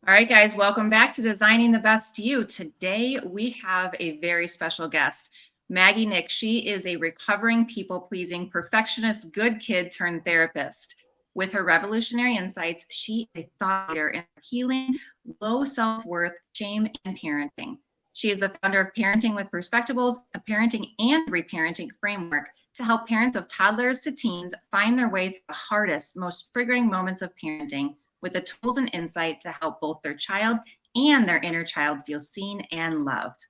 All right, guys, welcome back to Designing the Best You. Today, we have a very special guest, Maggie Nick. She is a recovering people-pleasing perfectionist, good kid turned therapist. With her revolutionary insights, she is a thought leader in healing, low self-worth, shame, and parenting. She is the founder of Parenting with Perspectables, a parenting and reparenting framework to help parents of toddlers to teens find their way through the hardest, most triggering moments of parenting, with the tools and insight to help both their child and their inner child feel seen and loved.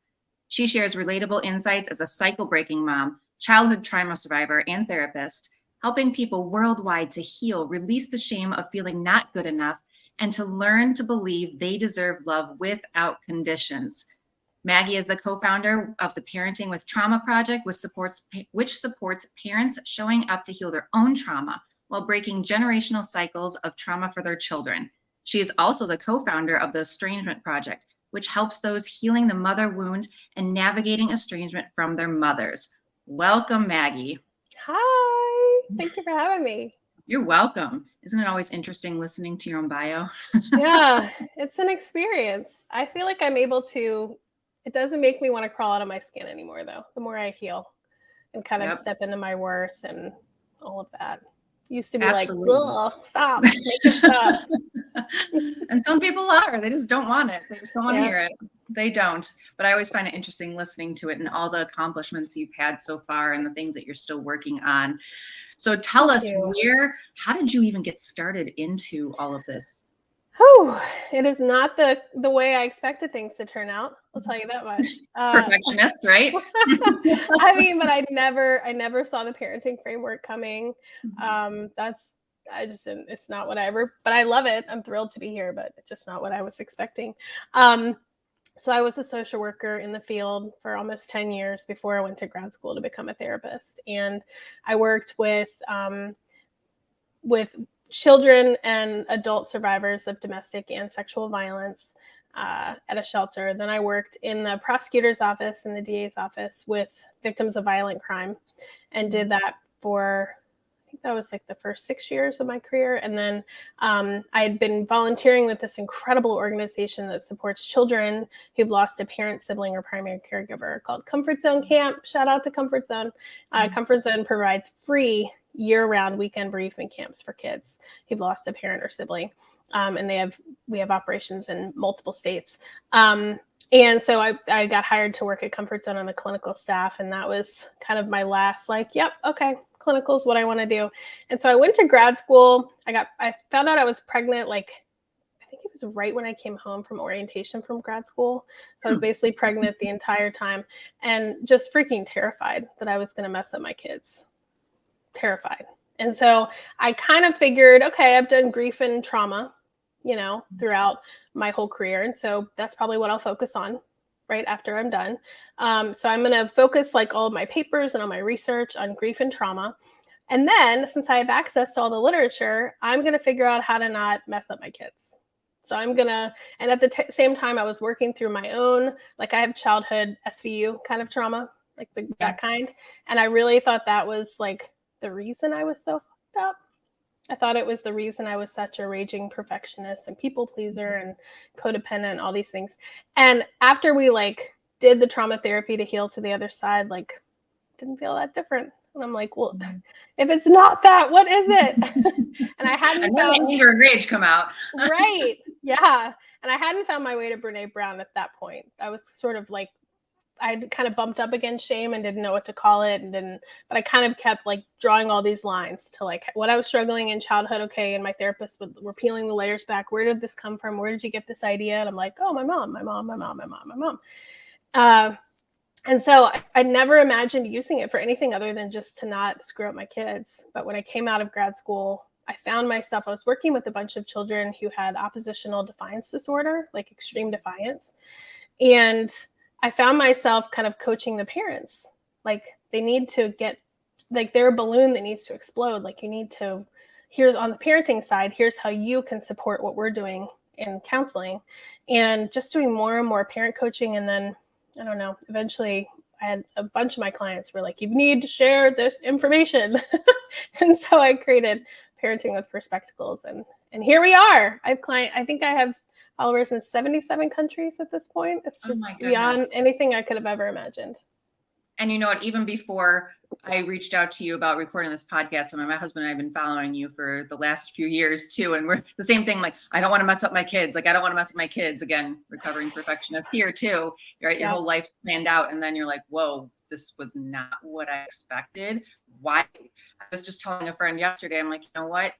She shares relatable insights as a cycle-breaking mom, childhood trauma survivor, and therapist, helping people worldwide to heal, release the shame of feeling not good enough, and to learn to believe they deserve love without conditions. Maggie is the co-founder of the Parenting with Trauma Project, which supports parents showing up to heal their own trauma while breaking generational cycles of trauma for their children. She is also the co-founder of the Estrangement Project, which helps those healing the mother wound and navigating estrangement from their mothers. Welcome, Maggie. Hi, thank you for having me. You're welcome. Isn't it always interesting listening to your own bio? Yeah, it's an experience. I feel like I'm able to, it doesn't make me want to crawl out of my skin anymore, though, the more I heal and kind of step into my worth and all of that. Used to be Absolutely. Like, stop, make it stop. And some people are, they just don't want it. They just don't want to hear it. They don't. But I always find it interesting listening to it and all the accomplishments you've had so far and the things that you're still working on. So tell us how did you even get started into all of this? Oh, it is not the way I expected things to turn out. I'll tell you that much. Perfectionist, right? I mean, but I never saw the parenting framework coming. It's not what but I love it. I'm thrilled to be here, but it's just not what I was expecting. So I was a social worker in the field for almost 10 years before I went to grad school to become a therapist. And I worked with children and adult survivors of domestic and sexual violence at a shelter. Then I worked in the prosecutor's office and the DA's office with victims of violent crime and did that for, I think that was like the first 6 years of my career. And then I had been volunteering with this incredible organization that supports children who've lost a parent, sibling, or primary caregiver called Comfort Zone Camp. Shout out to Comfort Zone. Comfort Zone provides free year-round weekend bereavement camps for kids who've lost a parent or sibling. And we have operations in multiple states. And so I got hired to work at Comfort Zone on the clinical staff. And that was kind of my last, clinical is what I want to do. And so I went to grad school. I found out I was pregnant, I think it was right when I came home from orientation from grad school. So I was basically pregnant the entire time and just freaking terrified that I was going to mess up my kids. Terrified. And so I kind of figured, okay, I've done grief and trauma, throughout my whole career. And so that's probably what I'll focus on right after I'm done. So I'm going to focus all of my papers and all my research on grief and trauma. And then since I have access to all the literature, I'm going to figure out how to not mess up my kids. So I'm going to, and at the same time, I was working through my own, I have childhood SVU kind of trauma, that kind. And I really thought that was the reason I was so fucked up. I thought it was the reason I was such a raging perfectionist and people pleaser and codependent and all these things. And after we did the trauma therapy to heal to the other side, didn't feel that different. And I'm like, well, if it's not that, what is it? And I hadn't found anger and rage come out. Right. Yeah. And I hadn't found my way to Brene Brown at that point. I was sort of I kind of bumped up against shame and didn't know what to call it but I kind of kept drawing all these lines to what I was struggling in childhood. Okay. And my therapist were peeling the layers back. Where did this come from? Where did you get this idea? And I'm like, oh, my mom. And so I never imagined using it for anything other than just to not screw up my kids. But when I came out of grad school, I found myself, I was working with a bunch of children who had oppositional defiance disorder, extreme defiance. And I found myself kind of coaching the parents. They need to get, they're a balloon that needs to explode. You need to, here's on the parenting side, here's how you can support what we're doing in counseling. And just doing more and more parent coaching. And then, I don't know, eventually I had a bunch of my clients were like, you need to share this information. And so I created Parenting with Perspectables. And here we are. I think I have followers in 77 countries at this point. It's Oh just my beyond goodness. anything I could have ever imagined. And you know what, even before I reached out to you about recording this podcast, my husband and I have been following you for the last few years too. And we're the same thing. Like, I don't want to mess up my kids. Like, I don't want to mess up my kids. Again, recovering perfectionist here too, right? Your Yeah. whole life's planned out. And then you're like, whoa, this was not what I expected. Why? I was just telling a friend yesterday, I'm like, you know what?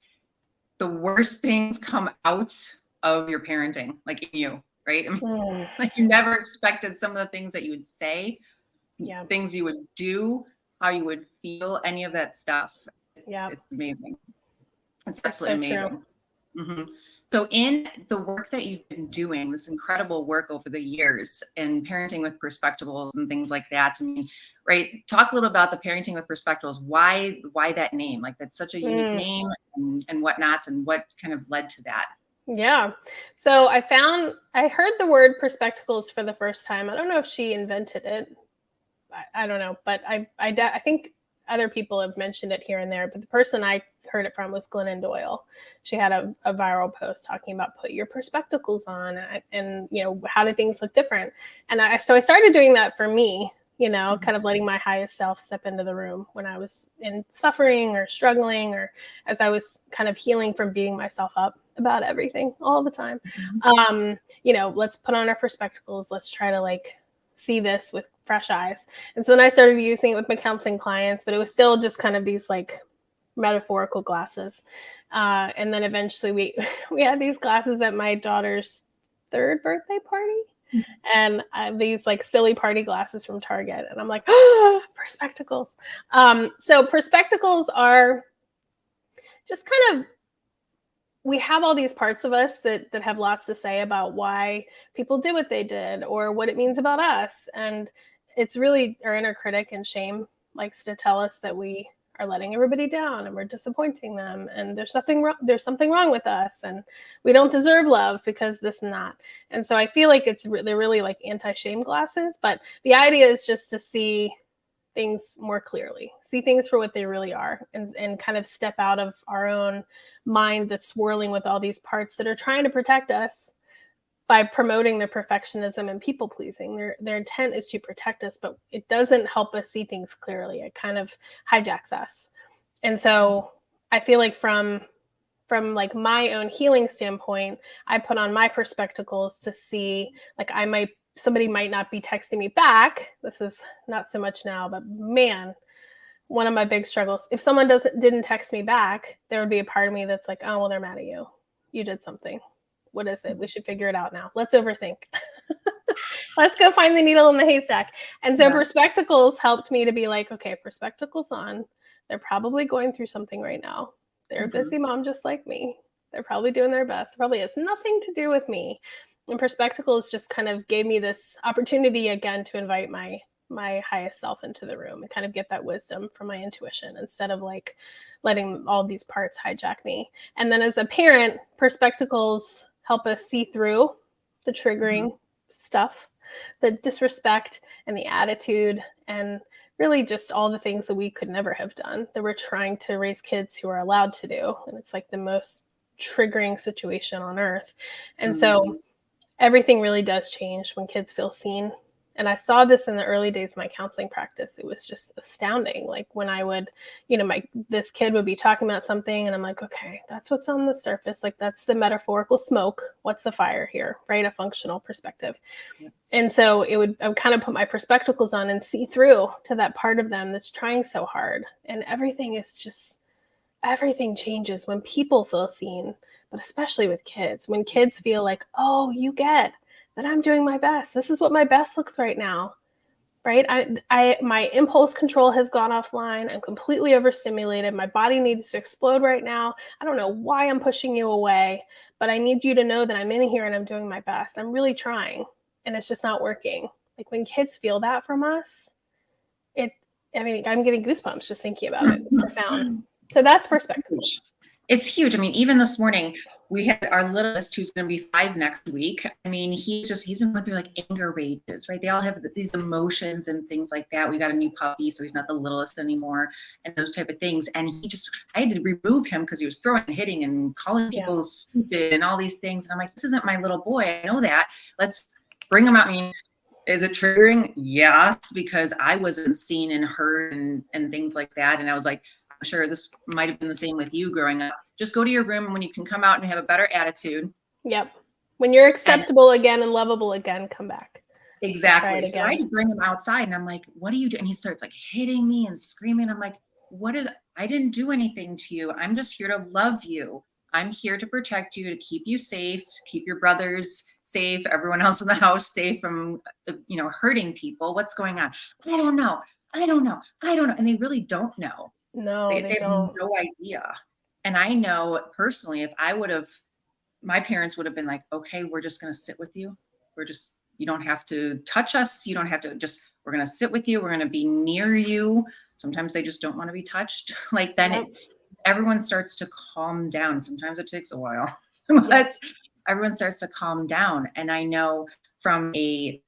The worst things come out of your parenting, like in you, right? I mean, like, you never expected some of the things that you would say, Yeah. things you would do, how you would feel, any of that stuff. Yeah. It's amazing. It's That's absolutely so amazing. Mm-hmm. So in the work that you've been doing, this incredible work over the years and parenting with Perspectables and things like that, I mean, right? Talk a little about the parenting with Perspectables. Why that name? Like, that's such a unique name and whatnot, and what kind of led to that? Yeah. So I heard the word Perspectables for the first time. I don't know if she invented it. I don't know, but I think other people have mentioned it here and there, but the person I heard it from was Glennon Doyle. She had a viral post talking about put your Perspectables on, and you know, how do things look different? And so I started doing that for me, you know, kind of letting my highest self step into the room when I was in suffering or struggling, or as I was kind of healing from beating myself up about everything all the time. You know, let's put on our Perspectables. Let's try to like see this with fresh eyes. And so then I started using it with my counseling clients, but it was still just kind of these like metaphorical glasses. And then eventually we had these glasses at my daughter's 3rd birthday party. And these like silly party glasses from Target. And I'm like, oh, Perspectables. So Perspectables are just kind of, we have all these parts of us that have lots to say about why people did what they did or what it means about us. And it's really our inner critic, and shame likes to tell us that we are letting everybody down and we're disappointing them, and there's something wrong with us, and we don't deserve love because this and that. And so I feel like they're really like anti-shame glasses, but the idea is just to see things more clearly, see things for what they really are, and kind of step out of our own mind that's swirling with all these parts that are trying to protect us by promoting their perfectionism and people pleasing. Their intent is to protect us, but it doesn't help us see things clearly. It kind of hijacks us. And so I feel like from like my own healing standpoint, I put on my Perspectables to see, like, somebody might not be texting me back. This is not so much now, but man, one of my big struggles, if someone didn't text me back, there would be a part of me that's like, oh, well, they're mad at you. You did something. What is it? We should figure it out now. Let's overthink. Let's go find the needle in the haystack. And so Perspectables helped me to be like, okay, Perspectables on. They're probably going through something right now. They're a busy mom just like me. They're probably doing their best. It probably has nothing to do with me. And Perspectables just kind of gave me this opportunity again to invite my highest self into the room and kind of get that wisdom from my intuition instead of like letting all these parts hijack me. And then as a parent, Perspectables help us see through the triggering stuff, the disrespect and the attitude, and really just all the things that we could never have done that we're trying to raise kids who are allowed to do. And it's like the most triggering situation on earth. And so everything really does change when kids feel seen. And I saw this in the early days of my counseling practice. It was just astounding. Like when I would, you know, this kid would be talking about something and I'm like, okay, that's what's on the surface. Like that's the metaphorical smoke. What's the fire here, right? A functional perspective. And so I would kind of put my Perspectables on and see through to that part of them that's trying so hard. And everything changes when people feel seen, but especially with kids, when kids feel like, oh, you get that I'm doing my best. This is what my best looks right now, right? My impulse control has gone offline. I'm completely overstimulated. My body needs to explode right now. I don't know why I'm pushing you away, but I need you to know that I'm in here and I'm doing my best. I'm really trying, and it's just not working. Like when kids feel that from us, I'm getting goosebumps just thinking about it. Profound. So that's Perspectables. It's huge. I mean, even this morning, we had our littlest, who's going to be 5 next week. I mean, he's been going through like anger rages, right? They all have these emotions and things like that. We got a new puppy, so he's not the littlest anymore, and those type of things. And I had to remove him because he was throwing and hitting and calling people stupid and all these things. And I'm like, this isn't my little boy. I know that. Let's bring him out. I mean, is it triggering? Yes, because I wasn't seen and heard and things like that. And I was like, I'm sure this might have been the same with you growing up. Just go to your room, and when you can come out and have a better attitude. Yep. When you're acceptable again and lovable again, come back. Exactly. So I had to bring him outside, and I'm like, what do you do? And he starts like hitting me and screaming. I'm like, I didn't do anything to you. I'm just here to love you. I'm here to protect you, to keep you safe, to keep your brothers safe, everyone else in the house safe from, hurting people. What's going on? I don't know. And they really don't know. No, they have don't. no idea. And I know personally, if my parents would have been like, okay, we're just going to sit with you. You don't have to touch us. You don't have to we're going to sit with you. We're going to be near you. Sometimes they just don't want to be touched. Like then everyone starts to calm down. Sometimes it takes a while, but everyone starts to calm down. And I know from a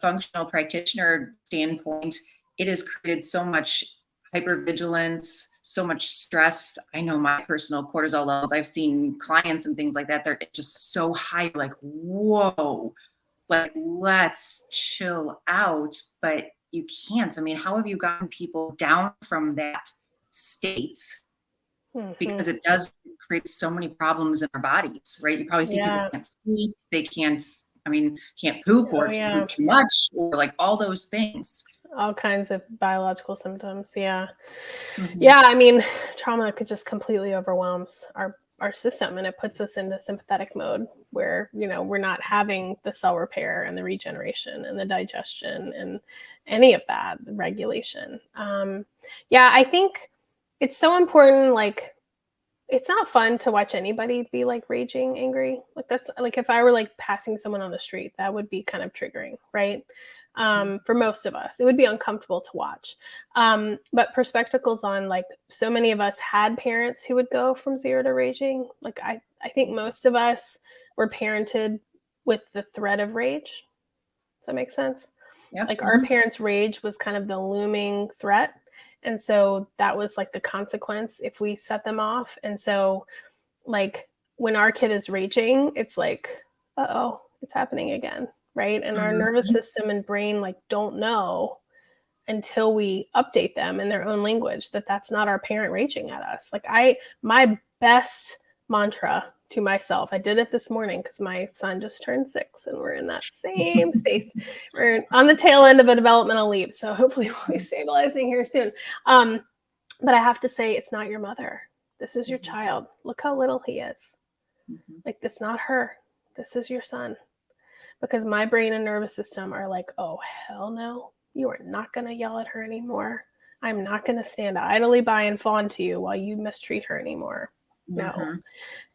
functional practitioner standpoint, it has created so much hypervigilance, so much stress. I know my personal cortisol levels, I've seen clients and things like that, they're just so high, like, whoa, like, let's chill out. But you can't. I mean, how have you gotten people down from that state? Because it does create so many problems in our bodies, right? You probably see people can't sleep, they can't poop or poop too much, or like all those things. All kinds of biological symptoms. Yeah. Yeah. I mean, trauma could just completely overwhelms our system, and it puts us into sympathetic mode where, we're not having the cell repair and the regeneration and the digestion and any of that, the regulation. I think it's so important. Like, it's not fun to watch anybody be like raging, angry. Like that's like, if I were like passing someone on the street, that would be kind of triggering, right? For most of us, it would be uncomfortable to watch. But Perspectables on, like, so many of us had parents who would go from 0 to raging. Like I think most of us were parented with the threat of rage. Does that make sense? Yep. Like our parents' rage was kind of the looming threat. And so that was like the consequence if we set them off. And so like when our kid is raging, it's like, uh-oh, it's happening again. Right. And our nervous system and brain like don't know until we update them in their own language that that's not our parent raging at us. Like my best mantra to myself, I did it this morning because my son just turned 6 and we're in that same space. We're on the tail end of a developmental leap. So hopefully we'll be stabilizing here soon. But I have to say, it's not your mother. This is your child. Look how little he is. Like, that's not her. This is your son. Because my brain and nervous system are like, oh, hell no. You are not going to yell at her anymore. I'm not going to stand idly by and fawn to you while you mistreat her anymore. No.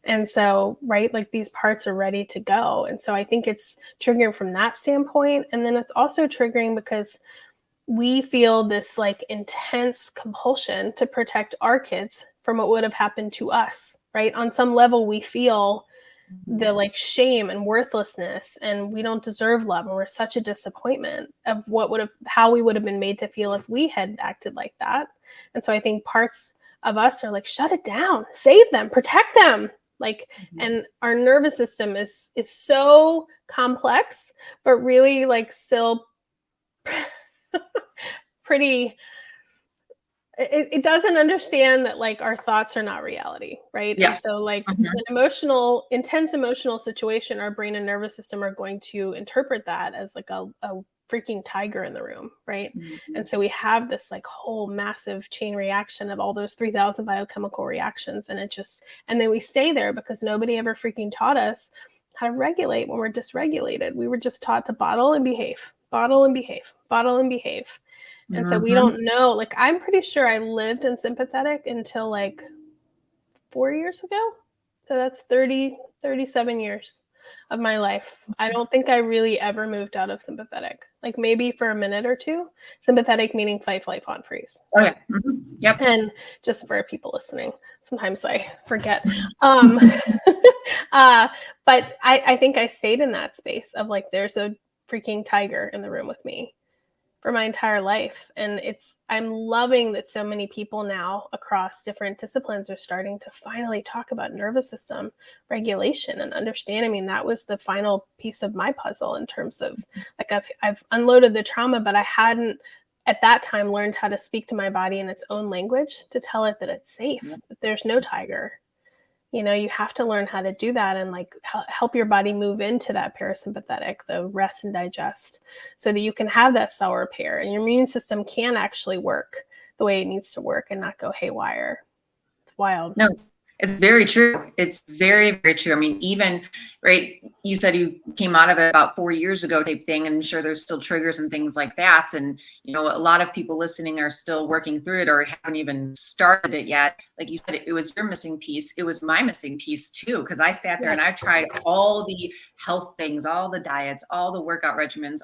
And so, right, like these parts are ready to go. And so I think it's triggering from that standpoint. And then it's also triggering because we feel this like intense compulsion to protect our kids from what would have happened to us, right? On some level, we feel the like shame and worthlessness, and we don't deserve love, and we're such a disappointment of how we would have been made to feel if we had acted like that. And so I think parts of us are like, shut it down, save them, protect them, like, and our nervous system is so complex, but really like still pretty. It doesn't understand that like our thoughts are not reality, right? Yes. And so like an intense emotional situation, our brain and nervous system are going to interpret that as like a freaking tiger in the room, right? And so we have this like whole massive chain reaction of all those 3,000 biochemical reactions, and and then we stay there because nobody ever freaking taught us how to regulate when we're dysregulated. We were just taught to bottle and behave, bottle and behave, bottle and behave. And so we don't know, like, I'm pretty sure I lived in sympathetic until like 4 years ago. So that's 37 years of my life. I don't think I really ever moved out of sympathetic, like maybe for a minute or two. Sympathetic meaning fight, flight, fawn, freeze. Okay. Yep. And just for people listening, sometimes I forget. But I think I stayed in that space of like, there's a freaking tiger in the room with me for my entire life. And I'm loving that so many people now across different disciplines are starting to finally talk about nervous system regulation and understand. I mean, that was the final piece of my puzzle in terms of like, I've unloaded the trauma, but I hadn't at that time learned how to speak to my body in its own language to tell it that it's safe, that there's no tiger. You have to learn how to do that and like help your body move into that parasympathetic, the rest and digest, so that you can have that cell repair and your immune system can actually work the way it needs to work and not go haywire. It's wild. No, it's very true. It's very, very true. I mean, even, right, you said you came out of it about 4 years ago type thing, and I'm sure there's still triggers and things like that. And, a lot of people listening are still working through it or haven't even started it yet. Like you said, it was your missing piece. It was my missing piece too, because I sat there and I tried all the health things, all the diets, all the workout regimens,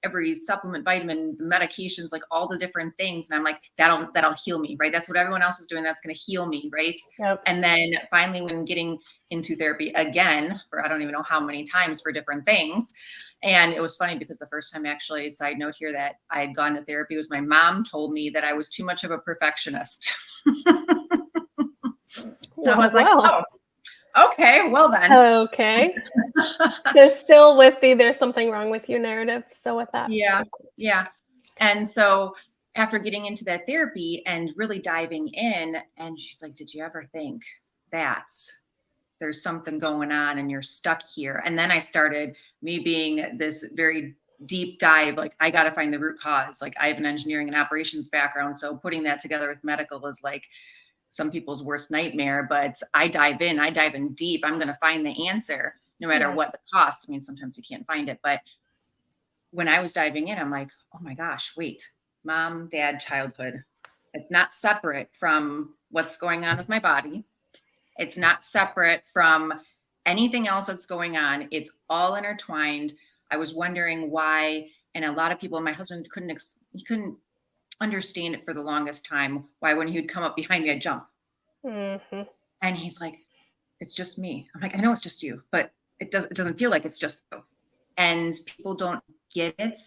every supplement, vitamin, medications, like all the different things. And I'm like, that'll heal me, right? That's what everyone else is doing. That's going to heal me, right? Yep. And then finally, when getting into therapy again, for I don't even know how many times for different things. And it was funny because the first time, actually, side note here, that I had gone to therapy was my mom told me that I was too much of a perfectionist. So I was like, oh, okay, well then. Okay. So still with there's something wrong with you narrative. Still with that. Yeah. And so after getting into that therapy and really diving in, and she's like, did you ever think that there's something going on and you're stuck here? And then I started, me being this very deep dive, like I got to find the root cause. Like I have an engineering and operations background. So putting that together with medical is like some people's worst nightmare, but I dive in deep. I'm going to find the answer no matter what the cost. I mean, sometimes you can't find it, but when I was diving in, I'm like, oh my gosh, wait, mom, dad, childhood. It's not separate from what's going on with my body. It's not separate from anything else that's going on. It's all intertwined. I was wondering why, and a lot of people, my husband he couldn't understand it for the longest time, why when he would come up behind me, I'd jump. Mm-hmm. And he's like, it's just me. I'm like, I know it's just you, but it doesn't feel like it's just you. And people don't get it.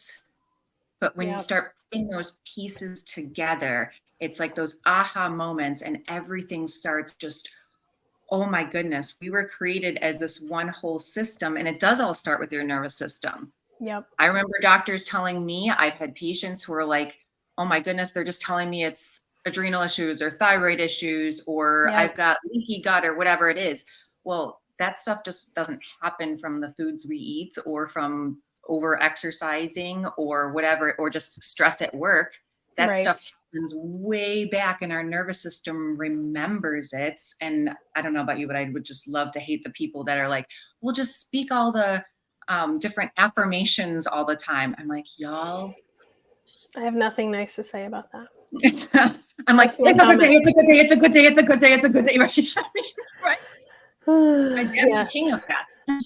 But when you start putting those pieces together, it's like those aha moments and everything starts just, oh my goodness, we were created as this one whole system. And it does all start with your nervous system. Yep. I remember doctors telling me, I've had patients who are like, oh my goodness, they're just telling me it's adrenal issues or thyroid issues, or I've got leaky gut or whatever it is. Well, that stuff just doesn't happen from the foods we eat or from over exercising or whatever, or just stress at work. That stuff happens way back and our nervous system remembers it. And I don't know about you, but I would just love to hate the people that are like, we'll just speak all the different affirmations all the time. I'm like, y'all. I have nothing nice to say about that. I'm like, it's a good day, it's a good day, it's a good day, it's a good day, it's a good day, right? My dad's the king of that.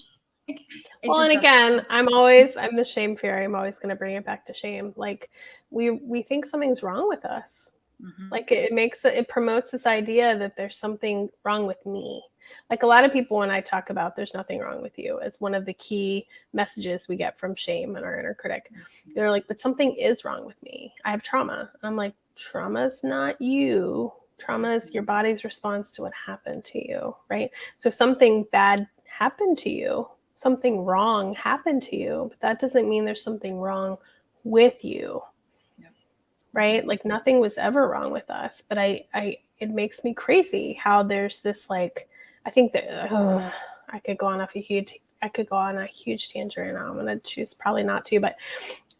Well, and again, I'm the shame fairy. I'm always going to bring it back to shame. Like we think something's wrong with us. Mm-hmm. Like it promotes this idea that there's something wrong with me. Like a lot of people, when I talk about there's nothing wrong with you, it's one of the key messages we get from shame and our inner critic. Mm-hmm. They're like, but something is wrong with me. I have trauma. And I'm like, trauma's not you. Trauma is your body's response to what happened to you, right? So something bad happened to you. Something wrong happened to you, but that doesn't mean there's something wrong with you. Right? Like nothing was ever wrong with us, but it makes me crazy how there's this, like, I think that I could go on a huge tangent right now. I'm going to choose probably not to, but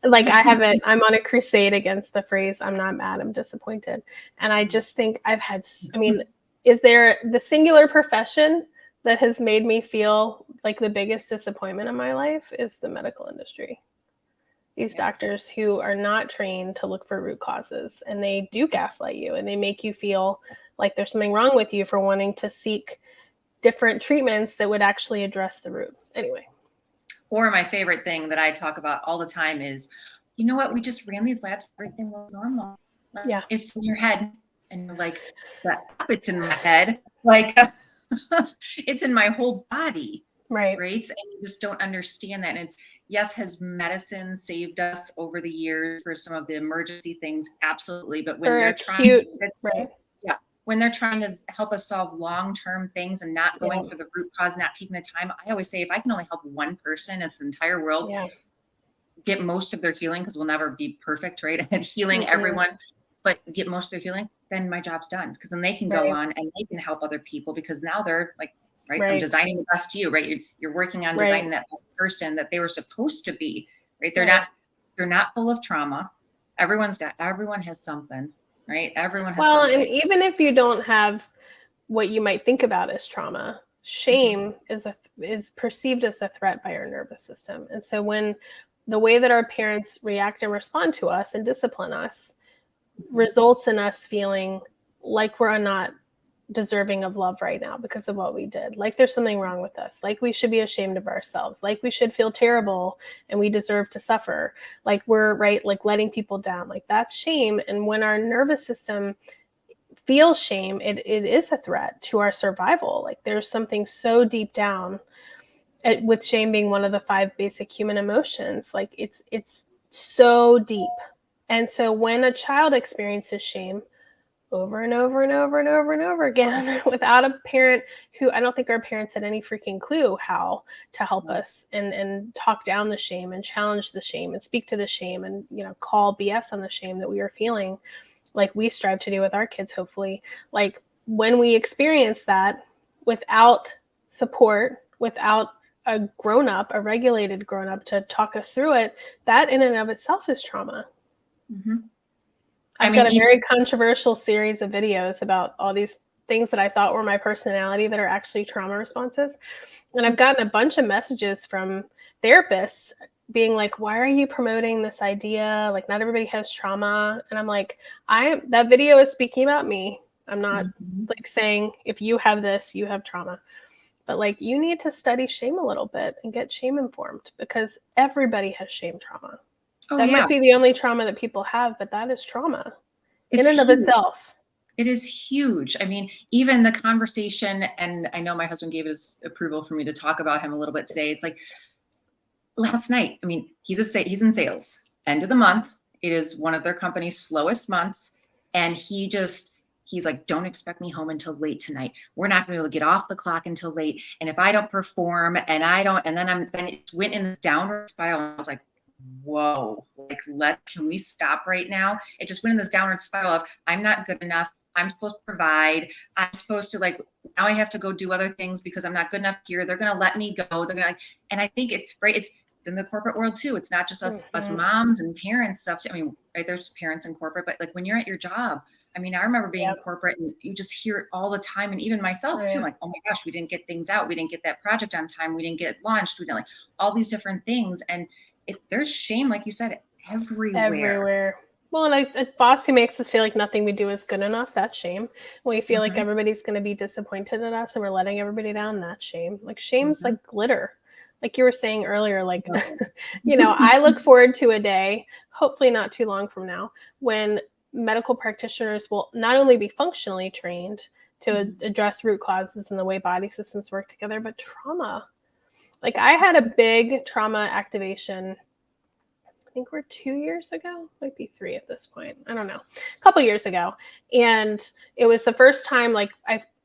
like I'm on a crusade against the phrase, I'm not mad, I'm disappointed. And I just think is there the singular profession that has made me feel like the biggest disappointment in my life is the medical industry. These doctors who are not trained to look for root causes, and they do gaslight you and they make you feel like there's something wrong with you for wanting to seek different treatments that would actually address the root. Anyway. Or my favorite thing that I talk about all the time is, you know what? We just ran these labs. Everything was normal. Like, it's in your head. And you're like, it's in my head. Like, It's in my whole body. Right. Right. And you just don't understand that. And it's, yes, has medicine saved us over the years for some of the emergency things? Absolutely. But when Or they're trying acute, to, right. yeah, when they're trying to help us solve long-term things and not Yeah. going for the root cause, not taking the time, I always say, if I can only help one person, it's the entire world Yeah. get most of their healing, because we'll never be perfect, right? And healing Mm-mm. everyone, but get most of their healing, then my job's done. Because then they can go Right. on and they can help other people, because now they're like, right, I'm Right. designing the best you, right? You're working on Right. designing that best person that they were supposed to be, right? Right. They're not full of trauma. Everyone has something, right? Everyone has Well, and something. even if you don't have what you might think about as trauma, shame is perceived as a threat by our nervous system. And so when the way that our parents react and respond to us and discipline us results in us feeling like we're not deserving of love right now because of what we did, like there's something wrong with us, like we should be ashamed of ourselves, like we should feel terrible and we deserve to suffer, like we're right, like letting people down, like that's shame. And when our nervous system feels shame, it is a threat to our survival. Like there's something so deep down, with shame being one of the 5 basic human emotions, like it's so deep. And so when a child experiences shame over and over and over and over and over again without a parent who, I don't think our parents had any freaking clue how to help us and talk down the shame and challenge the shame and speak to the shame and, you know, call BS on the shame that we are feeling, like we strive to do with our kids, hopefully. Like when we experience that without support, without a grown up, a regulated grown up to talk us through it, that in and of itself is trauma. Mm-hmm. I've got a very controversial series of videos about all these things that I thought were my personality that are actually trauma responses. And I've gotten a bunch of messages from therapists being like, why are you promoting this idea? Like, not everybody has trauma. And I'm like, that video is speaking about me. I'm not like saying if you have this, you have trauma. But like, you need to study shame a little bit and get shame informed, because everybody has shame trauma. Oh, That yeah. might be the only trauma that people have, but that is trauma It's in and of huge. itself. It is huge. I mean, even the conversation, and I know my husband gave his approval for me to talk about him a little bit today. It's like last night. I mean, he's in sales. End of the month, it is one of their company's slowest months, and he's like, don't expect me home until late tonight. We're not going to be able to get off the clock until late. And if I don't perform, and then it went in this downward spiral. I was like, whoa, like, can we stop right now? It just went in this downward spiral of, I'm not good enough. I'm supposed to provide. I'm supposed to, like, now I have to go do other things because I'm not good enough here. They're going to let me go. They're going to, and I think it's right. It's in the corporate world too. It's not just us moms and parents stuff. I mean, right, there's parents in corporate, but like when you're at your job, I mean, I remember being in corporate and you just hear it all the time. And even myself too, like, oh my gosh, we didn't get things out. We didn't get that project on time. We didn't get launched. We didn't, like, all these different things. And there's shame, like you said, everywhere. Well, and a boss who makes us feel like nothing we do is good enough, that's shame. When we feel like everybody's going to be disappointed in us and we're letting everybody down, that's shame. Like, shame's like glitter. Like you were saying earlier, like, you know, I look forward to a day, hopefully not too long from now, when medical practitioners will not only be functionally trained to address root causes and the way body systems work together, but trauma. Like, I had a big trauma activation, I think we're 2 years ago, might be 3 at this point. I don't know, a couple years ago. And it was the first time, like,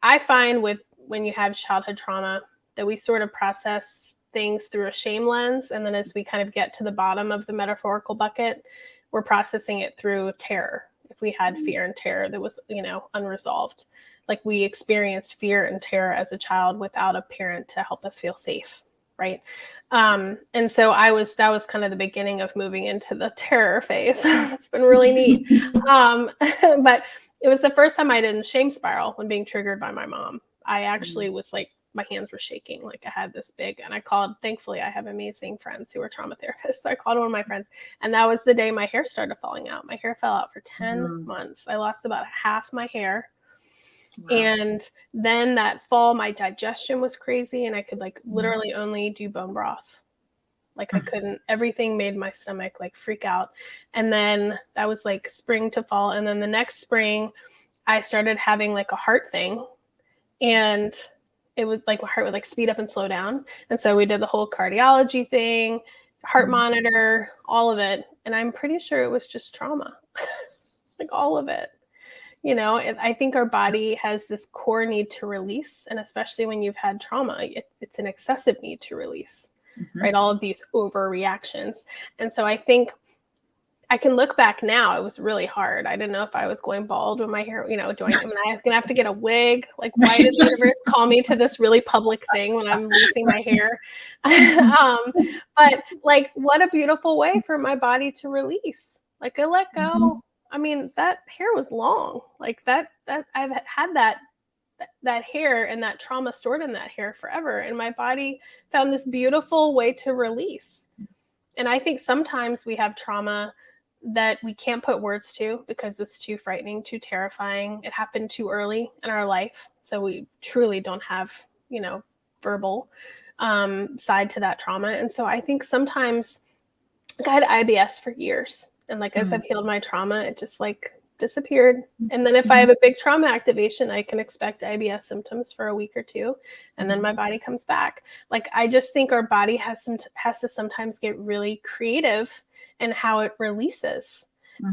I find with when you have childhood trauma that we sort of process things through a shame lens. And then as we kind of get to the bottom of the metaphorical bucket, we're processing it through terror. If we had fear and terror that was, you know, unresolved, like we experienced fear and terror as a child without a parent to help us feel safe. Right. And so that was kind of the beginning of moving into the terror phase. It's been really neat. But it was the first time I didn't shame spiral when being triggered by my mom. I actually was like, my hands were shaking. Like I had this big, and I called, thankfully I have amazing friends who are trauma therapists. So I called one of my friends, and that was the day my hair started falling out. My hair fell out for 10 months. I lost about half my hair. Wow. And then that fall, my digestion was crazy, and I could like literally only do bone broth. Like I couldn't, everything made my stomach like freak out. And then that was like spring to fall. And then the next spring I started having like a heart thing, and it was like my heart would like speed up and slow down. And so we did the whole cardiology thing, heart monitor, all of it. And I'm pretty sure it was just trauma, like all of it. You know, I think our body has this core need to release. And especially when you've had trauma, it's an excessive need to release, right? All of these overreactions. And so I think I can look back now. It was really hard. I didn't know if I was going bald with my hair, you know, am I going to have to get a wig? Like, why did the universe call me to this really public thing when I'm losing my hair? But like, what a beautiful way for my body to release. Like, I let go. I mean, that hair was long. Like that I've had that hair and that trauma stored in that hair forever. And my body found this beautiful way to release. And I think sometimes we have trauma that we can't put words to because it's too frightening, too terrifying. It happened too early in our life. So we truly don't have, you know, verbal side to that trauma. And so I think sometimes I had IBS for years. And like, as I've healed my trauma, it just like disappeared. And then if I have a big trauma activation, I can expect IBS symptoms for a week or two, and then my body comes back. Like, I just think our body has to sometimes get really creative in how it releases.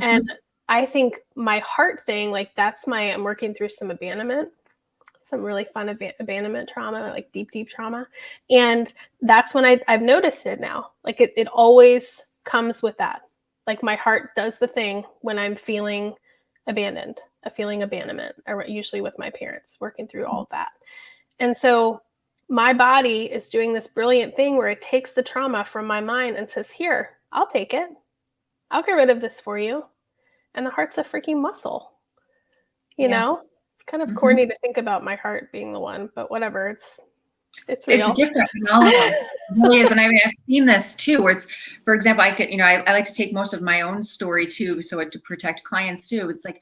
And I think my heart thing, like I'm working through some abandonment, some really fun abandonment trauma, like deep trauma. And that's when I've noticed it now. Like it always comes with that. Like my heart does the thing when I'm feeling abandoned, a feeling abandonment, or usually with my parents, working through all of that. And so my body is doing this brilliant thing where it takes the trauma from my mind and says, here, I'll take it. I'll get rid of this for you. And the heart's a freaking muscle. You know, it's kind of corny to think about my heart being the one, but whatever. It's real. It's different in all of them. It really is. And I mean, I've seen this too, where it's, for example, I could, you know, I like to take most of my own story too, so to protect clients too. It's like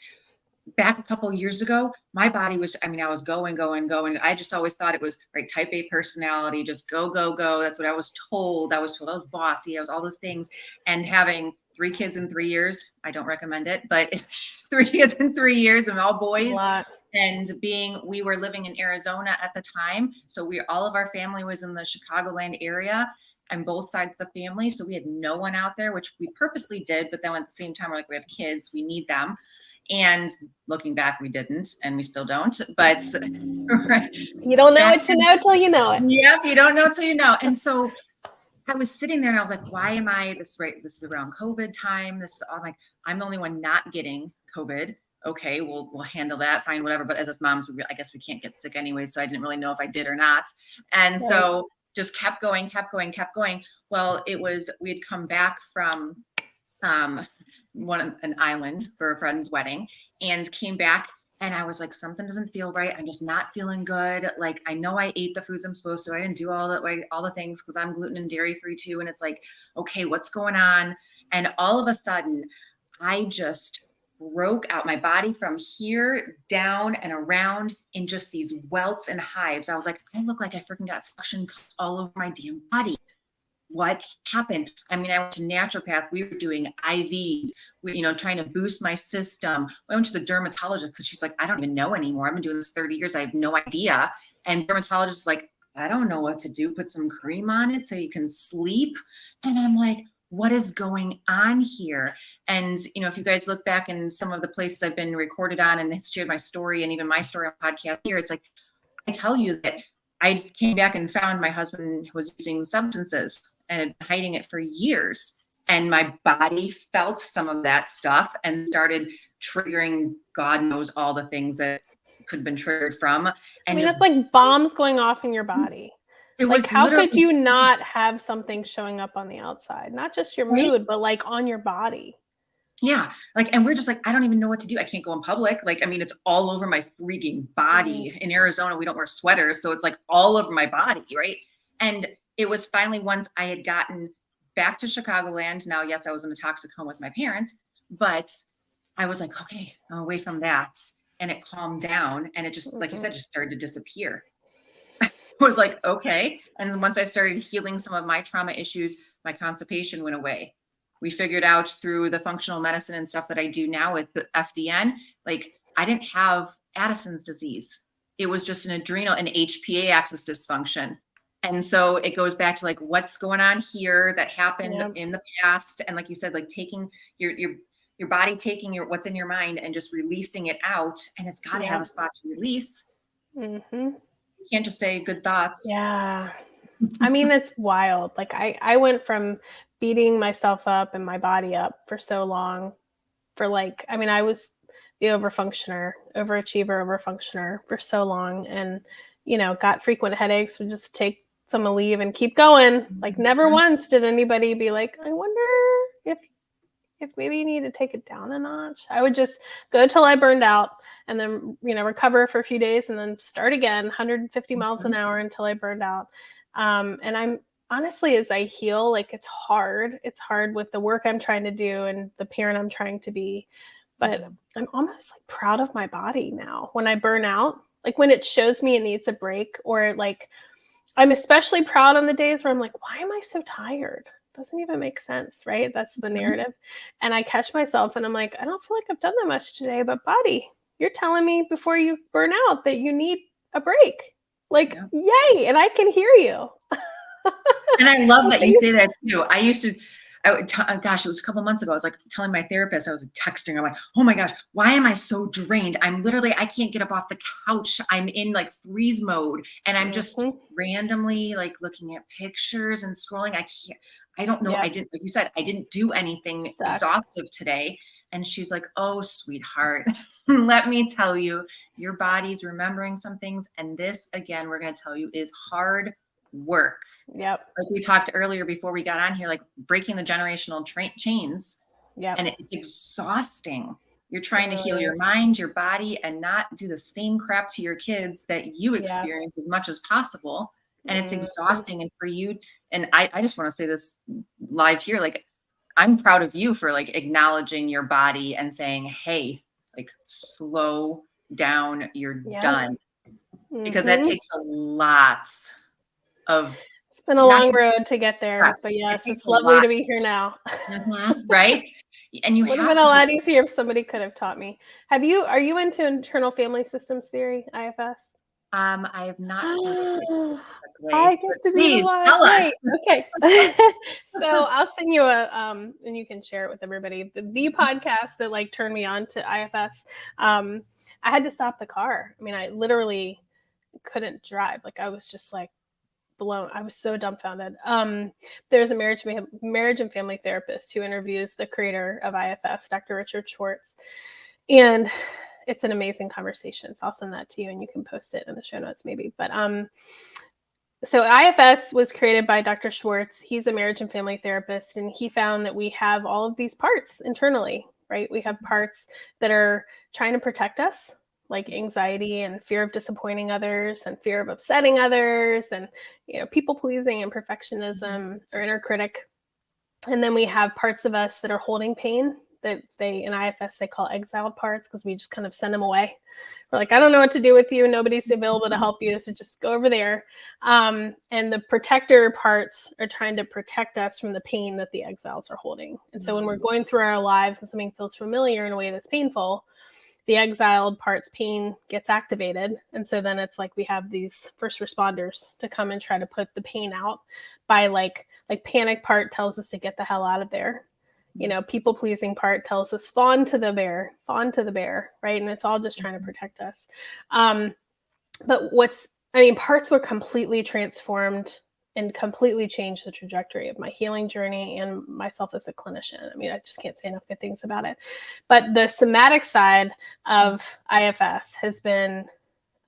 back a couple of years ago, my body was, I mean, I was going. I just always thought it was right. Type A personality, just go. That's what I was told. I was bossy. I was all those things. And having 3 kids in 3 years, I don't recommend it, but 3 kids in 3 years and all boys. And we were living in Arizona at the time. So all of our family was in the Chicagoland area and both sides of the family. So we had no one out there, which we purposely did. But then at the same time, we're like, we have kids, we need them. And looking back, we didn't, and we still don't. But right. You don't know what you know till you know it. Yep, you don't know till you know. And so I was sitting there and I was like, why am I this right? This is around COVID time. I'm like, I'm the only one not getting COVID. Okay, we'll handle that, fine, whatever. But as us moms, I guess we can't get sick anyway. So I didn't really know if I did or not. And so just kept going. Well, we had come back from an island for a friend's wedding and came back. And I was like, something doesn't feel right. I'm just not feeling good. Like, I know I ate the foods I'm supposed to. I didn't do all the things because I'm gluten and dairy free too. And it's like, okay, what's going on? And all of a sudden, I just broke out my body from here down and around in just these welts and hives. I was like, I look like I freaking got suction cups all over my damn body. What happened? I mean, I went to naturopath. We were doing IVs, trying to boost my system. I went to the dermatologist because she's like, I don't even know anymore. I've been doing this 30 years. I have no idea. And dermatologist is like, I don't know what to do. Put some cream on it so you can sleep. And I'm like, what is going on here? And, if you guys look back in some of the places I've been recorded on and shared my story and even my story on podcast here, it's like, I tell you that I came back and found my husband was using substances and hiding it for years. And my body felt some of that stuff and started triggering God knows all the things that could have been triggered from. And I mean, it's like bombs going off in your body. It was how could you not have something showing up on the outside? Not just your mood, but like on your body. Yeah. And we're just like, I don't even know what to do. I can't go in public. It's all over my freaking body. In Arizona, we don't wear sweaters. So it's like all over my body. Right. And it was finally once I had gotten back to Chicagoland. Now, yes, I was in a toxic home with my parents, but I was like, okay, I'm away from that. And it calmed down. And it just, like you said, just started to disappear. Was like, okay. And then once I started healing some of my trauma issues, my constipation went away. We figured out through the functional medicine and stuff that I do now with the FDN, I didn't have Addison's disease. it was just an adrenal and HPA axis dysfunction. And so it goes back to like, what's going on here that happened in the past. And like you said, like taking your body, taking what's in your mind and just releasing it out. And it's got to have a spot to release. You can't just say good thoughts. Yeah. I mean, it's wild. Like I went from beating myself up and my body up for so long for like, I mean, I was the overachiever for so long, and, you know, got frequent headaches, would just take some leave and keep going. Like never once did anybody be like, I wonder if maybe you need to take it down a notch. I would just go till I burned out and then, you know, recover for a few days and then start again, 150 miles an hour until I burned out. And I'm honestly, as I heal, like it's hard. It's hard with the work I'm trying to do and the parent I'm trying to be. But I'm almost like proud of my body now when I burn out, like when it shows me it needs a break, or like I'm especially proud on the days where I'm like, why am I so tired? Doesn't even make sense, right? That's the narrative. And I catch myself and I'm like, I don't feel like I've done that much today, but body, you're telling me before you burn out that you need a break. Like, yay. And I can hear you. And I love that you say that too. I used to, gosh, it was a couple months ago. I was like telling my therapist, I was like texting. I'm like, oh my gosh, why am I so drained? I'm literally, I can't get up off the couch. I'm in like freeze mode, and I'm just randomly like looking at pictures and scrolling. I don't know. I didn't, like you said, I didn't do anything exhaustive today. And she's like, oh, sweetheart, let me tell you, your body's remembering some things. And this, again, we're going to tell you, is hard work. Like we talked earlier before we got on here, like breaking the generational chains. And it's exhausting. You're trying to heal your mind, your body, and not do the same crap to your kids that you experience as much as possible. And it's exhausting. And for you, and I just want to say this live here, like, I'm proud of you for like acknowledging your body and saying, hey, like slow down, you're done. Because that takes a lot of, it's been a long road to get there, but yes, it's lovely to be here now. Right? And you would have been a lot easier if somebody could have taught me. Are you into internal family systems theory, IFS? I have not heard of it. I get to be the one. Tell us. Okay. So I'll send you and you can share it with everybody. The podcast that like turned me on to IFS. I had to stop the car. I mean, I literally couldn't drive. Like I was just like blown. I was so dumbfounded. There's a marriage and family therapist who interviews the creator of IFS, Dr. Richard Schwartz. And it's an amazing conversation. So I'll send that to you and you can post it in the show notes maybe. But so IFS was created by Dr. Schwartz. He's a marriage and family therapist, and he found that we have all of these parts internally, right? We have parts that are trying to protect us, like anxiety and fear of disappointing others and fear of upsetting others and, you know, people pleasing and perfectionism or inner critic. And then we have parts of us that are holding pain that in IFS, they call exiled parts, because we just kind of send them away. We're like, I don't know what to do with you. Nobody's available to help you. So just go over there. And the protector parts are trying to protect us from the pain that the exiles are holding. And so when we're going through our lives and something feels familiar in a way that's painful, the exiled part's pain gets activated. And so then it's like we have these first responders to come and try to put the pain out by like panic part tells us to get the hell out of there. You know, people pleasing part tells us fawn to the bear, right? And it's all just trying to protect us. But parts were completely transformed and completely changed the trajectory of my healing journey and myself as a clinician. I mean, I just can't say enough good things about it. But the somatic side of IFS has been,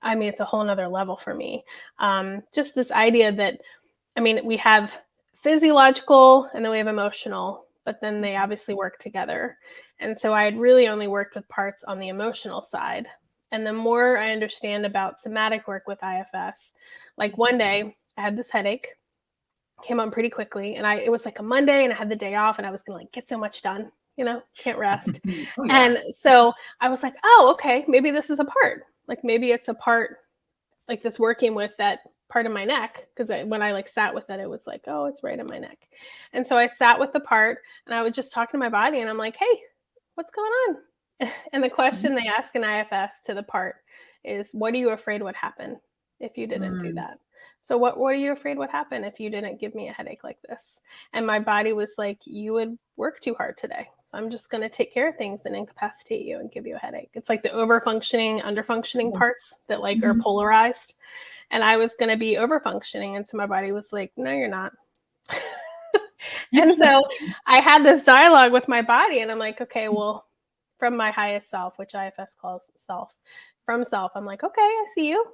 it's a whole nother level for me. Just this idea that, we have physiological and then we have emotional, but then they obviously work together. And so I had really only worked with parts on the emotional side. And the more I understand about somatic work with IFS, like one day I had this headache, came on pretty quickly, and it was like a Monday and I had the day off and I was gonna like get so much done, can't rest. And so I was like, oh, okay, maybe this is a part. Like maybe it's a part like that's working with that part of my neck, because when I like sat with it, it was like, oh, it's right in my neck. And so I sat with the part and I was just talking to my body and I'm like, hey, what's going on? And the question they ask in IFS to the part is, what are you afraid would happen if you didn't do that? So what are you afraid would happen if you didn't give me a headache like this? And my body was like, you would work too hard today. So I'm just going to take care of things and incapacitate you and give you a headache. It's like the over-functioning, under-functioning parts that like are polarized. And I was going to be over-functioning. And so my body was like, no, you're not. And so I had this dialogue with my body, and I'm like, okay, well, from my highest self, which IFS calls self, from self, I'm like, okay, I see you.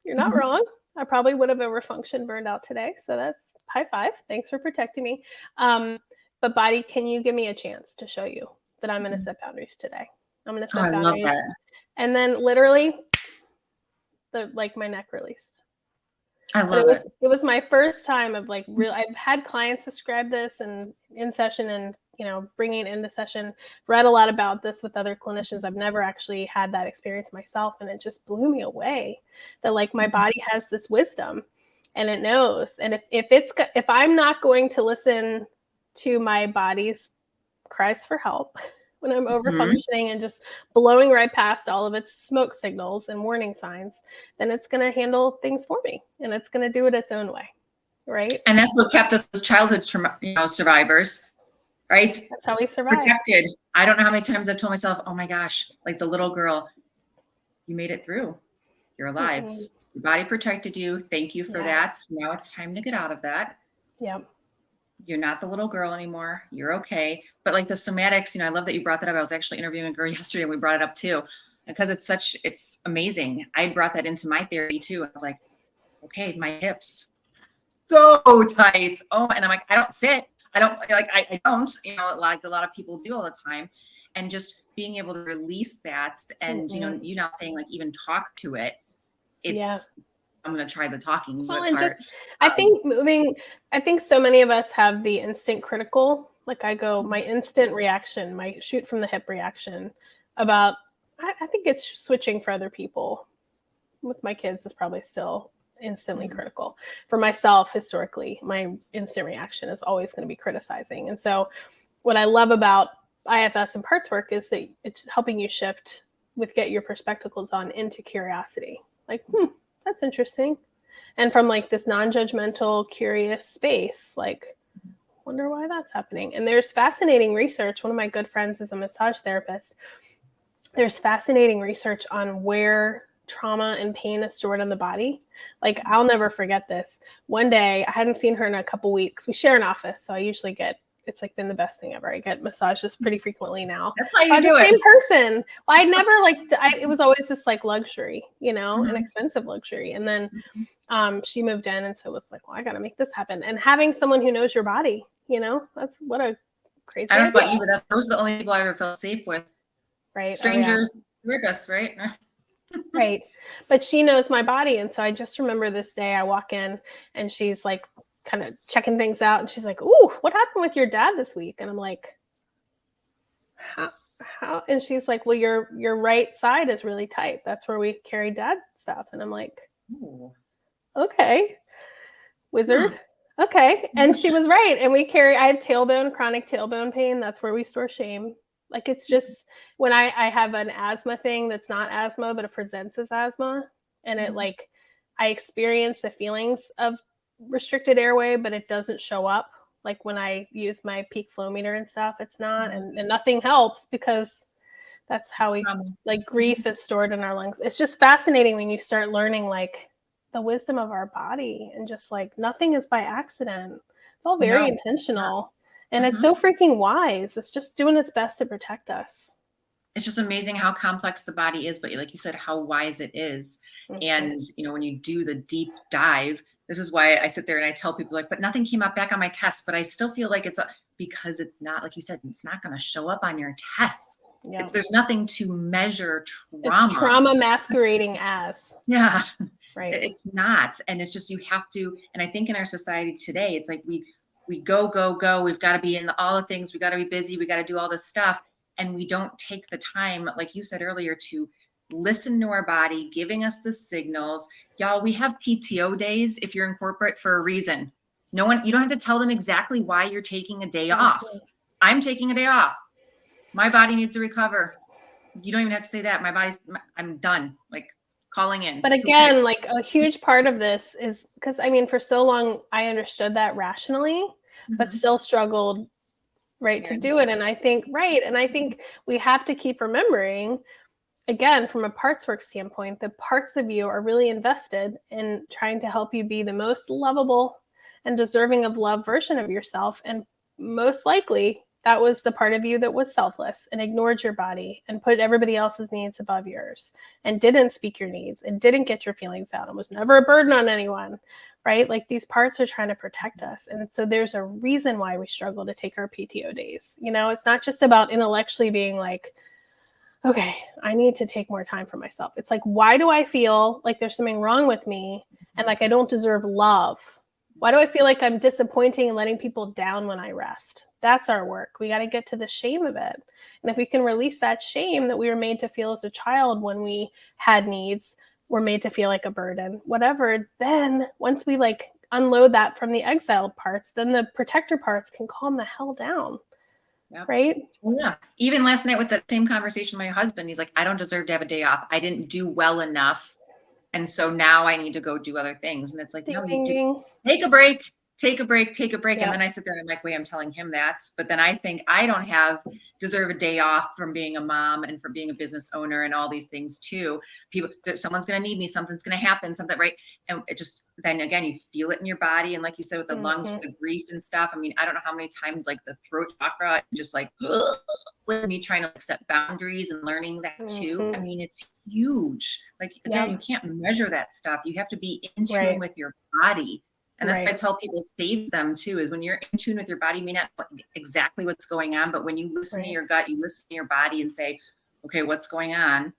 You're not wrong. I probably would have overfunctioned, burned out today. So that's high five. Thanks for protecting me. But body, can you give me a chance to show you that I'm going to set boundaries today? I'm going to set boundaries. Love that. And then literally my neck released. I love it. It was my first time of like real. I've had clients describe this and in session, and bringing it into session. Read a lot about this with other clinicians. I've never actually had that experience myself, and it just blew me away. That like my body has this wisdom, and it knows. And if I'm not going to listen to my body's cries for help when I'm overfunctioning and just blowing right past all of its smoke signals and warning signs, then it's going to handle things for me, and it's going to do it its own way. Right. And that's what kept us as childhood survivors, right? That's how we survived. Protected. I don't know how many times I've told myself, oh my gosh, like the little girl, you made it through. You're alive. Your body protected you. Thank you for that. Now it's time to get out of that. Yep. You're not the little girl anymore. You're okay. But like the somatics, I love that you brought that up. I was actually interviewing a girl yesterday and we brought it up too, because it's amazing. I brought that into my therapy too. I was like, okay, my hips so tight. Oh, and I'm like, I don't sit. I don't like a lot of people do all the time. And just being able to release that and, you not saying like even talk to it. I'm going to try the talking. Well, and just, I think so many of us have the instant critical, like my instant reaction, my shoot from the hip reaction about, I think it's switching for other people. With my kids, it's probably still instantly critical. For myself, historically, my instant reaction is always going to be criticizing. And so what I love about IFS and parts work is that it's helping you shift with get your Perspectables on into curiosity. Like, that's interesting. And from like this non-judgmental, curious space, like, wonder why that's happening. And there's fascinating research. One of my good friends is a massage therapist. There's fascinating research on where trauma and pain is stored in the body. Like, I'll never forget this. One day, I hadn't seen her in a couple weeks. We share an office, so I usually it's like been the best thing ever. I get massages pretty frequently now. That's how you do it. Same person. Well, I'd never it was always just like luxury, an expensive luxury. And then she moved in, and so it was like, well, I got to make this happen. And having someone who knows your body, that's what a crazy idea. I don't know about you, but those are the only people I ever felt safe with. Right. Strangers, therapists, right? Right. But she knows my body. And so I just remember this day I walk in and she's like kind of checking things out. And she's like, ooh, what happened with your dad this week? And I'm like, how? And she's like, well, your right side is really tight. That's where we carry dad stuff. And I'm like, ooh, okay, wizard. Okay. And she was right. And I have chronic tailbone pain. That's where we store shame. Like, it's just when I have an asthma thing that's not asthma, but it presents as asthma. And it I experience the feelings of restricted airway, but it doesn't show up. Like when I use my peak flow meter and stuff, it's not, and nothing helps because that's how grief is stored in our lungs. It's just fascinating when you start learning the wisdom of our body, and just nothing is by accident. It's all very intentional. And it's so freaking wise. It's just doing its best to protect us. It's just amazing how complex the body is, but like you said, how wise it is. And, when you do the deep dive, this is why I sit there and I tell people but nothing came up back on my test, but I still feel like because it's not, like you said, it's not going to show up on your tests. Yeah. There's nothing to measure trauma. It's trauma masquerading as. Yeah. Right. It's not. And it's just, you have to, and I think in our society today, it's like we go. We've got to be in all the things. We got to be busy. We got to do all this stuff. And we don't take the time, like you said earlier, to listen to our body, giving us the signals. Y'all, we have PTO days if you're in corporate for a reason. You don't have to tell them exactly why you're taking a day off. I'm taking a day off. My body needs to recover. You don't even have to say that. I'm done. calling in. But again, like a huge part of this is because I mean, for so long I understood that rationally, but still struggled, right, to do it. And I think, we have to keep remembering, again, from a parts work standpoint, the parts of you are really invested in trying to help you be the most lovable and deserving of love version of yourself. And most likely that was the part of you that was selfless and ignored your body and put everybody else's needs above yours and didn't speak your needs and didn't get your feelings out and was never a burden on anyone, right? Like these parts are trying to protect us. And so there's a reason why we struggle to take our PTO days. You know, it's not just about intellectually being like, okay, I need to take more time for myself. It's like, why do I feel like there's something wrong with me and like I don't deserve love? Why do I feel like I'm disappointing and letting people down when I rest? That's our work. We got to get to the shame of it. And if we can release that shame that we were made to feel as a child when we had needs, we're made to feel like a burden, whatever, then once we like unload that from the exiled parts, then the protector parts can calm the hell down. Yep. Right? Yeah. Even last night with the same conversation with my husband, he's like, I don't deserve to have a day off. I didn't do well enough. And so now I need to go do other things. And it's like, no, you do. Take a break. Take a break. Yep. And then I sit there and I'm like, wait, I'm telling him that. But then I think I don't deserve a day off from being a mom and from being a business owner and all these things too. Someone's going to need me. Something's going to happen. Something, right? And it just, then again, you feel it in your body. And like you said, with the lungs, the grief and stuff. I mean, I don't know how many times like the throat chakra, just like with me trying to like, set boundaries and learning that too. I mean, it's huge. Like, again, you can't measure that stuff. You have to be in tune with your body. And that's what I tell people, it saves them too, is when you're in tune with your body, you may not know exactly what's going on, but when you listen to your gut, you listen to your body and say, okay, what's going on?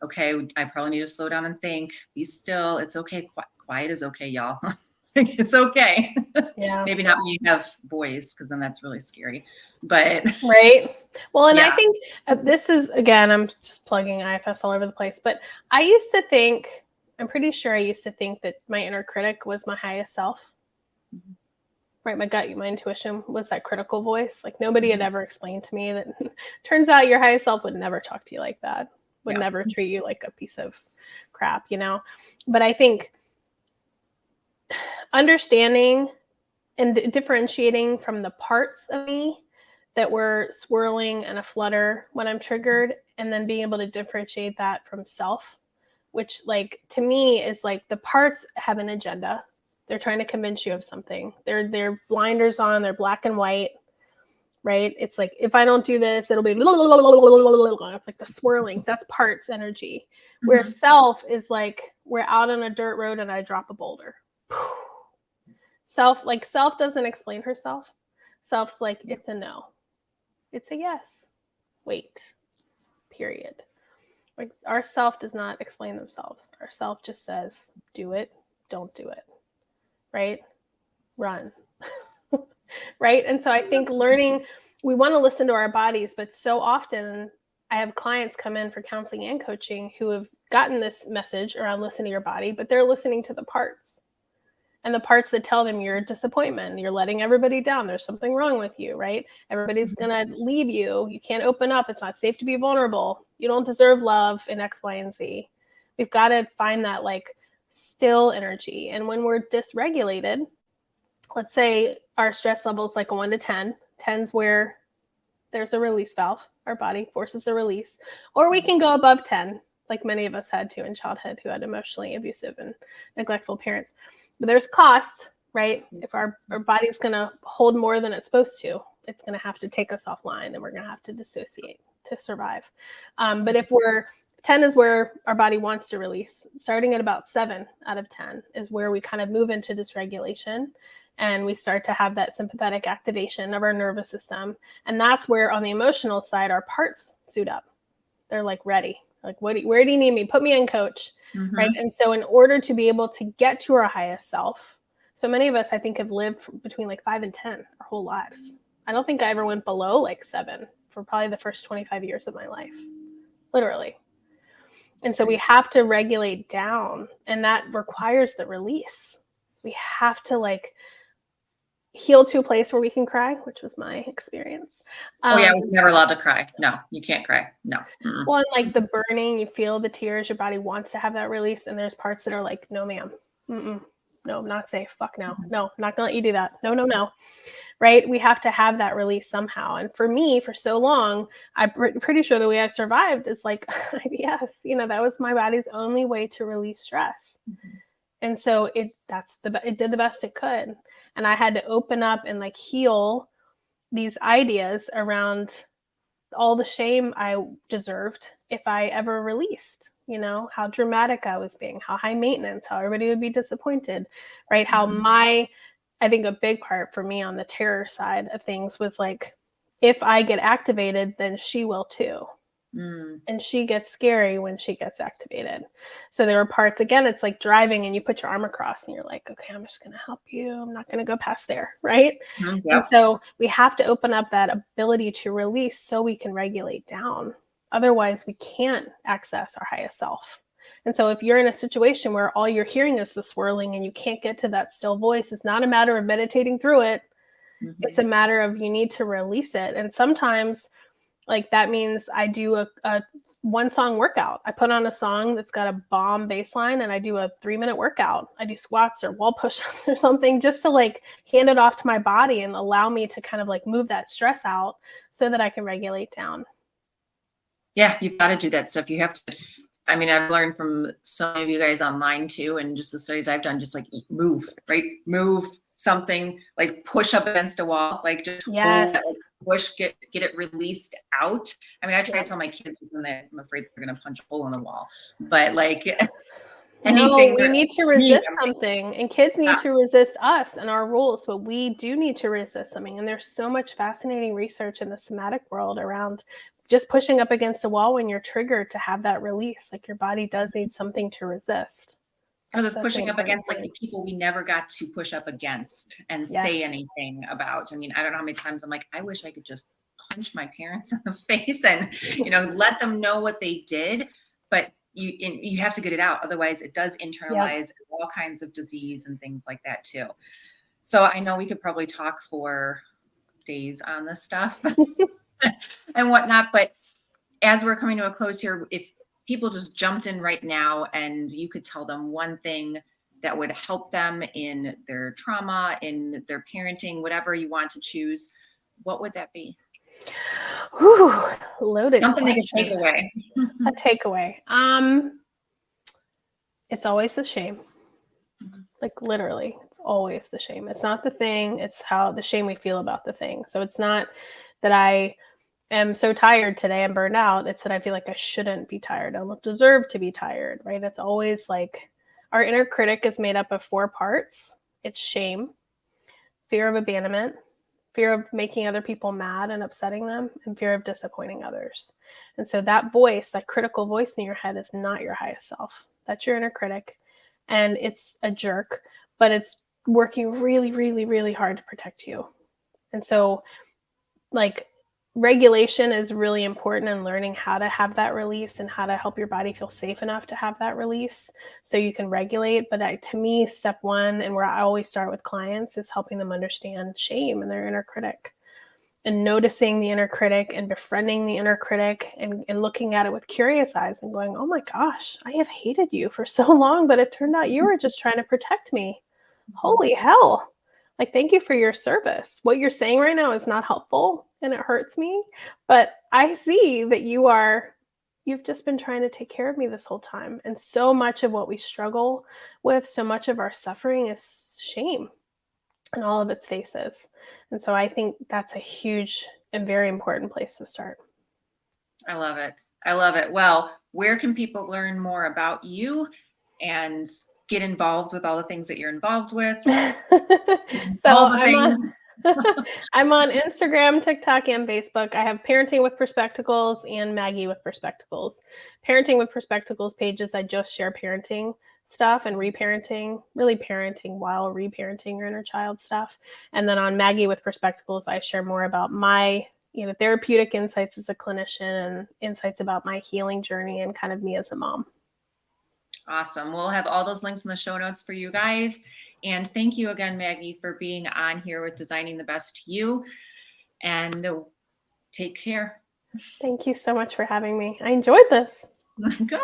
Okay, I probably need to slow down and think, be still. It's okay. Quiet is okay, y'all. It's okay. Yeah. Maybe not when you have boys, because then that's really scary. But right. Well, and I think this is, again, I'm just plugging IFS all over the place, but I'm pretty sure I used to think that my inner critic was my highest self. Right. My gut, my intuition was that critical voice. Like nobody had ever explained to me that turns out your highest self would never talk to you like that, would never treat you like a piece of crap, you know? But I think understanding and differentiating from the parts of me that were swirling and a flutter when I'm triggered, and then being able to differentiate that from self, which like to me is like the parts have an agenda. They're trying to convince you of something. They're blinders on, they're black and white, right? It's like, if I don't do this, it'll be, it's like the swirling, that's parts energy. Where self is like, we're out on a dirt road and I drop a boulder. Self doesn't explain herself. Self's like, it's a no. It's a yes. Wait. Period. Like our self does not explain themselves. Our self just says, do it, don't do it. Right? Run. Right? And so I think learning, we want to listen to our bodies, but so often I have clients come in for counseling and coaching who have gotten this message around listening to your body, but they're listening to the parts. And the parts that tell them you're a disappointment, you're letting everybody down, there's something wrong with you, right? Everybody's going to leave you. You can't open up. It's not safe to be vulnerable. You don't deserve love in X, Y, and Z. We've got to find that like still energy. And when we're dysregulated, let's say our stress level is like a 1 to 10. 10's where there's a release valve. Our body forces a release. Or we can go above 10, like many of us had to in childhood who had emotionally abusive and neglectful parents. But there's costs, right? If our body's going to hold more than it's supposed to, it's going to have to take us offline and we're going to have to dissociate to survive. But if 10 is where our body wants to release, starting at about 7 out of 10 is where we kind of move into dysregulation and we start to have that sympathetic activation of our nervous system. And that's where on the emotional side, our parts suit up. They're like ready. Like, where do you need me? Put me in, coach. Right. And so in order to be able to get to our highest self, so many of us, I think, have lived between like 5 and 10 our whole lives. I don't think I ever went below like 7 for probably the first 25 years of my life, literally. And so we have to regulate down, and that requires the release. We have to like heal to a place where we can cry, which was my experience. Oh yeah, I was never allowed to cry. No, you can't cry. No. Mm-mm. Well, and like the burning, you feel the tears, your body wants to have that release. And there's parts that are like, no, ma'am. Mm-mm. No, not safe. Fuck no. No, I'm not going to let you do that. No, no, no. Right? We have to have that release somehow. And for me, for so long, I'm pretty sure the way I survived is like IBS. That was my body's only way to release stress. Mm-hmm. And so it did the best it could. And I had to open up and like heal these ideas around all the shame I deserved if I ever released, how dramatic I was being, how high maintenance, how everybody would be disappointed, right? How I think a big part for me on the terror side of things was like, if I get activated, then she will too. And she gets scary when she gets activated. So there were parts, again, it's like driving and you put your arm across and you're like, okay, I'm just going to help you. I'm not going to go past there. Right. Yep. And so we have to open up that ability to release so we can regulate down. Otherwise, we can't access our highest self. And so if you're in a situation where all you're hearing is the swirling and you can't get to that still voice, it's not a matter of meditating through it. It's a matter of you need to release it. And sometimes like that means I do a 1-song workout. I put on a song that's got a bomb bass line and I do a 3-minute workout. I do squats or wall push-ups or something just to like hand it off to my body and allow me to kind of like move that stress out so that I can regulate down. Yeah, you've got to do that stuff. You have to. I mean, I've learned from some of you guys online too, and just the studies I've done, just like move, right? Move something, like push up against a wall, like just yes. push, get it released out. I mean, I try to tell my kids when I'm afraid they're going to punch a hole in the wall, but like anything. No, we need to resist something, and kids need to resist us and our rules, but we do need to resist something. And there's so much fascinating research in the somatic world around just pushing up against a wall when you're triggered to have that release. Like your body does need something to resist. Because it's pushing up against like the people we never got to push up against and say anything about. I mean, I don't know how many times I'm like, I wish I could just punch my parents in the face and, let them know what they did. But you have to get it out. Otherwise, it does internalize all kinds of disease and things like that too. So I know we could probably talk for days on this stuff and whatnot. But as we're coming to a close here, if people just jumped in right now and you could tell them one thing that would help them in their trauma, in their parenting, whatever you want to choose, what would that be? Ooh, loaded something question. They can take away. A takeaway. It's always the shame. Like literally, it's always the shame. It's not the thing, it's how the shame we feel about the thing. So it's not that I am so tired today, I'm burned out. It's that I feel like I shouldn't be tired. I don't deserve to be tired, right? It's always like our inner critic is made up of 4 parts. It's shame, fear of abandonment, fear of making other people mad and upsetting them, and fear of disappointing others. And so that voice, that critical voice in your head is not your highest self. That's your inner critic. And it's a jerk, but it's working really, really, really hard to protect you. And so like regulation is really important in learning how to have that release and how to help your body feel safe enough to have that release so you can regulate. But to me, step 1, and where I always start with clients, is helping them understand shame and their inner critic and noticing the inner critic and befriending the inner critic and looking at it with curious eyes and going, oh my gosh, I have hated you for so long, but it turned out you were just trying to protect me. Holy hell. Like, thank you for your service. What you're saying right now is not helpful and it hurts me, but I see that you've just been trying to take care of me this whole time. And so much of what we struggle with, so much of our suffering is shame in all of its faces. And so I think that's a huge and very important place to start. I love it. I love it. Well, where can people learn more about you and get involved with all the things that you're involved with? So I'm on Instagram, TikTok, and Facebook. I have Parenting with Perspectables and Maggie with Perspectables. Parenting with Perspectables pages, I just share parenting stuff and reparenting, really parenting while reparenting your inner child stuff. And then on Maggie with Perspectables, I share more about my therapeutic insights as a clinician and insights about my healing journey and kind of me as a mom. Awesome. We'll have all those links in the show notes for you guys. And thank you again, Maggie, for being on here with Designing the Best You. And take care. Thank you so much for having me. I enjoyed this. Good.